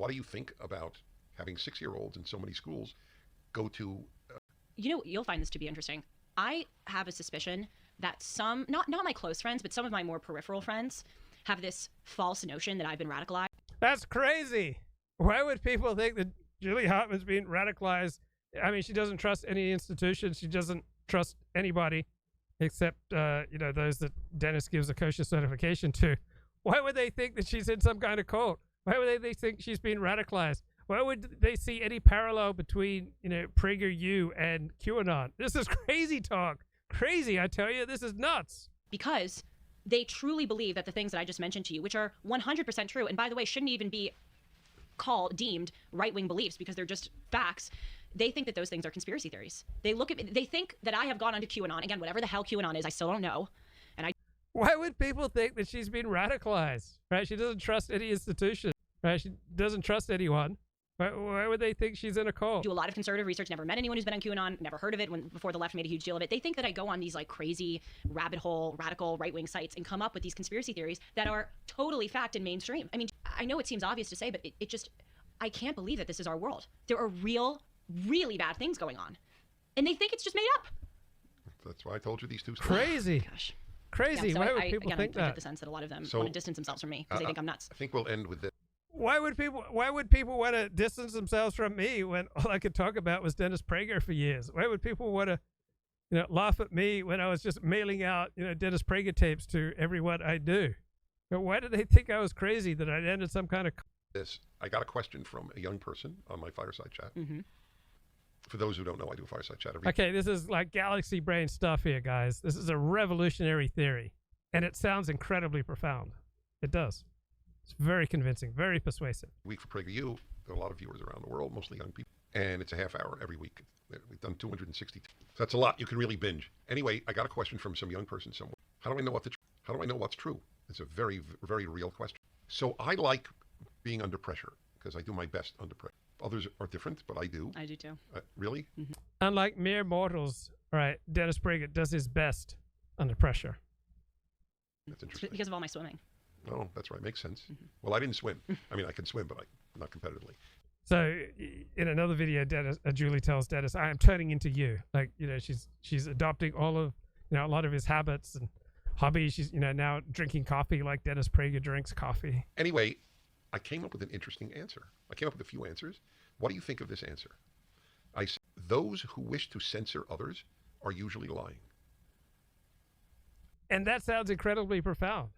What do you think about having 6-year-olds in so many schools go to... You'll find this to be interesting. I have a suspicion that some, not my close friends, but some of my more peripheral friends have this false notion that I've been radicalized. That's crazy. Why would people think that Julie Hartman's being radicalized? I mean, she doesn't trust any institution. She doesn't trust anybody except, those that Dennis gives a kosher certification to. Why would they think that she's in some kind of cult? Why would they think she's being radicalized? Why would they see any parallel between, PragerU and QAnon? This is crazy talk. Crazy, I tell you. This is nuts. Because they truly believe that the things that I just mentioned to you, which are 100% true, and by the way, shouldn't even be deemed right-wing beliefs because they're just facts. They think that those things are conspiracy theories. They think that I have gone onto QAnon. Again, whatever the hell QAnon is, I still don't know. Why would people think that she's been radicalized? Right? She doesn't trust any institution. Right? She doesn't trust anyone. Why would they think she's in a cult? Do a lot of conservative research. Never met anyone who's been on QAnon. Never heard of it before the left made a huge deal of it. They think that I go on these like crazy rabbit hole, radical right-wing sites and come up with these conspiracy theories that are totally fact and mainstream. I mean, I know it seems obvious to say, but it just, I can't believe that this is our world. There are really bad things going on, and they think it's just made up. That's why I told you these two. Crazy. Gosh. Crazy. Yeah, so why would people think that? I get the sense that a lot of them want to distance themselves from me because they think I'm nuts. I think we'll end with this. Why would people want to distance themselves from me when all I could talk about was Dennis Prager for years? Why would people want to, laugh at me when I was just mailing out, Dennis Prager tapes to everyone I do? But why did they think I was crazy that I'd ended some kind of... I got a question from a young person on my fireside chat. Mm-hmm. For those who don't know, I do a fireside chat Okay, this is like galaxy brain stuff here, guys. This is a revolutionary theory, and it sounds incredibly profound. It does. It's very convincing, very persuasive. week for PragerU. There are a lot of viewers around the world, mostly young people. And it's a half hour every week. We've done 260. So that's a lot. You can really binge. Anyway, I got a question from some young person somewhere. How do I know what's true? It's a very, very real question. So I like being under pressure because I do my best under pressure. Others are different, but I do. I do too. Really? Mm-hmm. Unlike mere mortals, right, Dennis Prager does his best under pressure. That's interesting. Because of all my swimming. Oh, that's right. Makes sense. Mm-hmm. Well, I didn't swim. I mean, I can swim, but not competitively. So in another video, Julie tells Dennis, I am turning into you. Like, she's adopting all of, a lot of his habits and hobbies. She's, now drinking coffee like Dennis Prager drinks coffee. Anyway, I came up with an interesting answer. I came up with a few answers. What do you think of this answer? I said, those who wish to censor others are usually lying. And that sounds incredibly profound.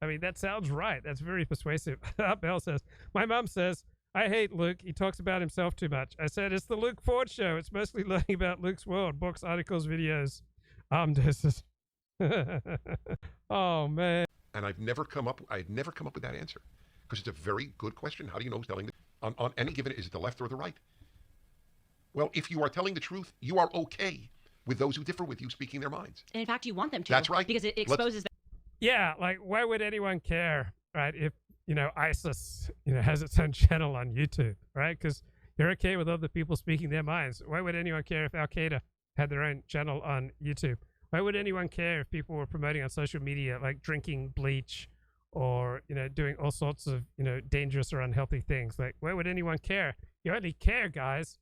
I mean, that sounds right. That's very persuasive. Bell says, my mom says, I hate Luke. He talks about himself too much. I said, it's the Luke Ford show. It's mostly learning about Luke's world, books, articles, videos. Oh, man. And I'd never come up with that answer because it's a very good question. How do you know who's telling on any given, is it the left or the right? Well, if you are telling the truth, you are okay with those who differ with you speaking their minds. And in fact, you want them to. That's right. Because it exposes them. Yeah, like why would anyone care, right? If, ISIS, has its own channel on YouTube, right? Because you're okay with other people speaking their minds. Why would anyone care if Al-Qaeda had their own channel on YouTube? Why would anyone care if people were promoting on social media, like drinking bleach or, doing all sorts of, dangerous or unhealthy things? Like, why would anyone care? You only care, guys,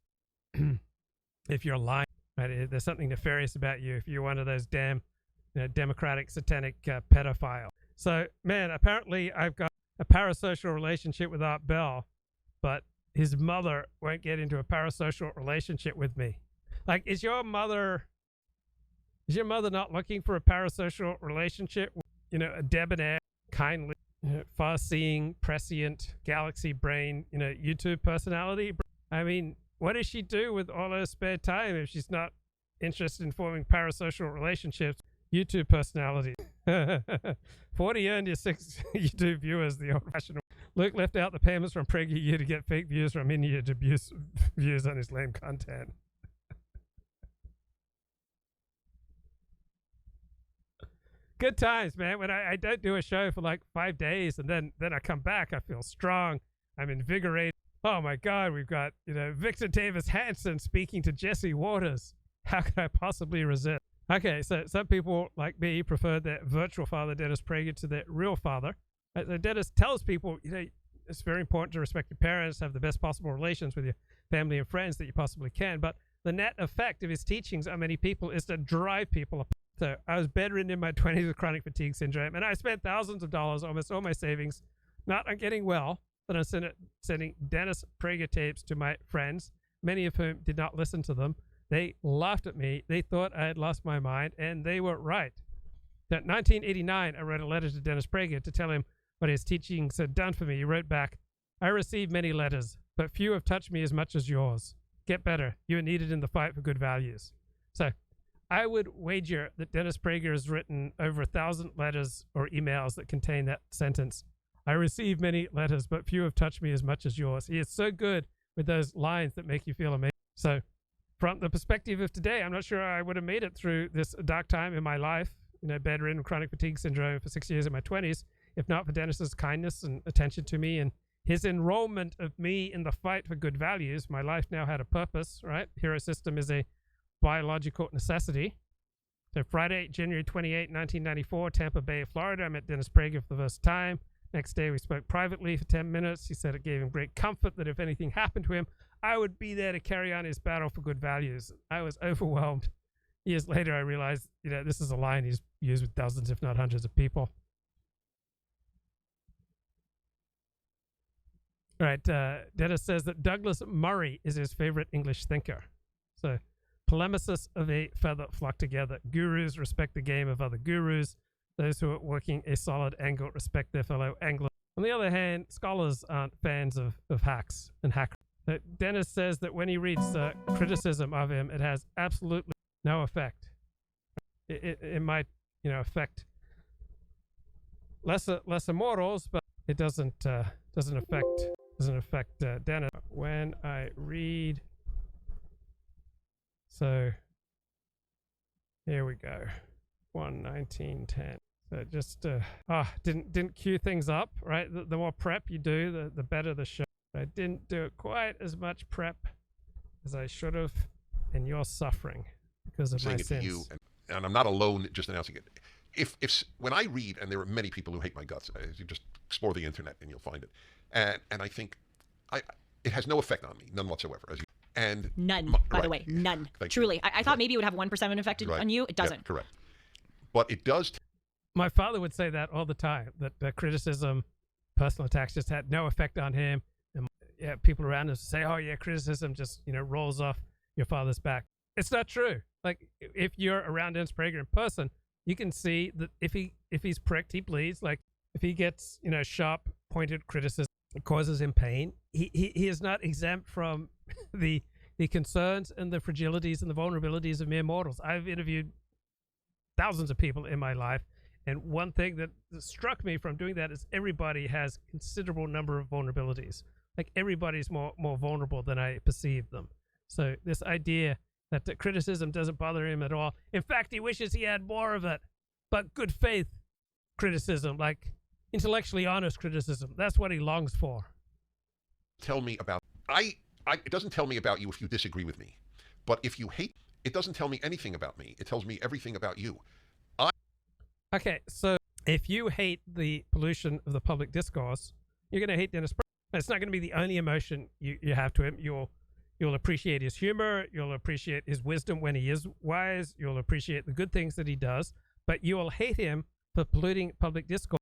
if you're lying, right? There's something nefarious about you if you're one of those damn democratic satanic pedophile. So, man, apparently I've got a parasocial relationship with Art Bell, but his mother won't get into a parasocial relationship with me. Like, is your mother not looking for a parasocial relationship? A debonair, kindly, far-seeing, prescient, galaxy brain, YouTube personality? I mean, what does she do with all her spare time if she's not interested in forming parasocial relationships? YouTube personality. 40 earned your 6 YouTube viewers the old-fashioned. Luke left out the payments from PragerU to get fake views from in-year views on his lame content. Good times, man. When I don't do a show for like 5 days and then I come back, I feel strong. I'm invigorated. Oh my God, we've got, Victor Davis Hansen speaking to Jesse Waters. How could I possibly resist? Okay, so some people like me prefer their virtual father, Dennis Prager, to their real father. So Dennis tells people, it's very important to respect your parents, have the best possible relations with your family and friends that you possibly can. But the net effect of his teachings on many people is to drive people apart. So I was bedridden in my 20s with chronic fatigue syndrome, and I spent thousands of dollars, almost all my savings, not on getting well, but on sending Dennis Prager tapes to my friends, many of whom did not listen to them. They laughed at me. They thought I had lost my mind, and they were right. In 1989, I wrote a letter to Dennis Prager to tell him what his teachings had done for me. He wrote back, "I received many letters, but few have touched me as much as yours. Get better. You are needed in the fight for good values." So I would wager that Dennis Prager has written over 1,000 letters or emails that contain that sentence. "I received many letters, but few have touched me as much as yours." He is so good with those lines that make you feel amazing. So from the perspective of today, I'm not sure I would have made it through this dark time in my life, bedridden with chronic fatigue syndrome for 6 years in my 20s, if not for Dennis's kindness and attention to me and his enrollment of me in the fight for good values. My life now had a purpose, right? Hero system is a biological necessity. So Friday, January 28, 1994, Tampa Bay, Florida, I met Dennis Prager for the first time. Next day, we spoke privately for 10 minutes. He said it gave him great comfort that if anything happened to him, I would be there to carry on his battle for good values. I was overwhelmed. Years later, I realized, this is a line he's used with dozens, if not hundreds of people. All right, Dennis says that Douglas Murray is his favorite English thinker. So, polemicists of a feather flock together. Gurus respect the game of other gurus. Those who are working a solid angle respect their fellow anglers. On the other hand, scholars aren't fans of hacks and hackers. Dennis says that when he reads criticism of him, it has absolutely no effect. It might, affect lesser mortals, but it doesn't affect Dennis. When I read, so here we go, 1:19:10. So just didn't cue things up, right? The more prep you do, the better the show. I didn't do quite as much prep as I should have, and you're suffering because of my sins. To you, and I'm not alone just announcing it. If when I read, and there are many people who hate my guts, you just explore the internet and you'll find it, and I think it has no effect on me, none whatsoever. None, by the way, none. Truly, I thought maybe it would have 1% of an effect on you. It doesn't. Yeah, correct. But it does. My father would say that all the time, that criticism, personal attacks just had no effect on him. And people around us say, "Oh yeah, criticism just rolls off your father's back." It's not true. Like if you're around Dennis Prager in person, you can see that if he's pricked, he bleeds. Like if he gets sharp, pointed criticism, it causes him pain. He is not exempt from the concerns and the fragilities and the vulnerabilities of mere mortals. I've interviewed thousands of people in my life, and one thing that struck me from doing that is everybody has considerable number of vulnerabilities. Like everybody's more vulnerable than I perceive them. So this idea that the criticism doesn't bother him at all. In fact, he wishes he had more of it. But good faith criticism, like intellectually honest criticism, that's what he longs for. Tell me about it doesn't tell me about you if you disagree with me. But if you hate, it doesn't tell me anything about me. It tells me everything about you. Okay, so if you hate the pollution of the public discourse, you're going to hate Dennis Prager. It's not going to be the only emotion you have to him. You'll appreciate his humor. You'll appreciate his wisdom when he is wise. You'll appreciate the good things that he does. But you will hate him for polluting public discourse.